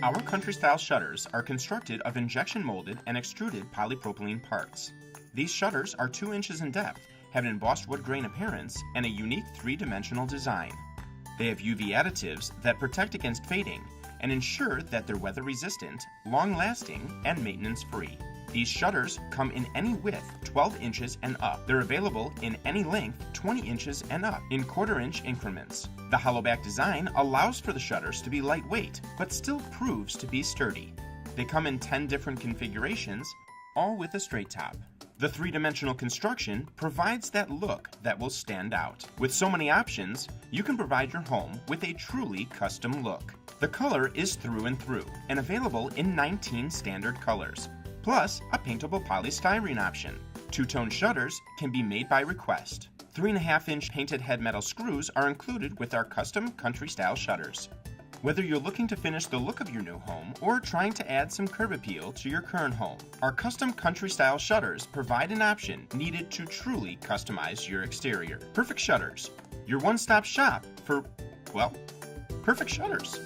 Our country-style shutters are constructed of injection-molded and extruded polypropylene parts. These shutters are 2 inches in depth, have an embossed wood grain appearance, and a unique 3-dimensional design. They have UV additives that protect against fading and ensure that they're weather-resistant, long-lasting, and maintenance-free. These shutters come in any width, 12 inches and up. They're available in any length, 20 inches and up, in quarter-inch increments. The hollow back design allows for the shutters to be lightweight, but still proves to be sturdy. They come in 10 different configurations, all with a straight top. The 3-dimensional construction provides that look that will stand out. With so many options, you can provide your home with a truly custom look. The color is through and through, and available in 19 standard colors, plus a paintable polystyrene option. Two-tone shutters can be made by request. 3.5-inch painted head metal screws are included with our custom country-style shutters. Whether you're looking to finish the look of your new home or trying to add some curb appeal to your current home, our custom country-style shutters provide an option needed to truly customize your exterior. Perfect Shutters, your one-stop shop for, well, perfect shutters.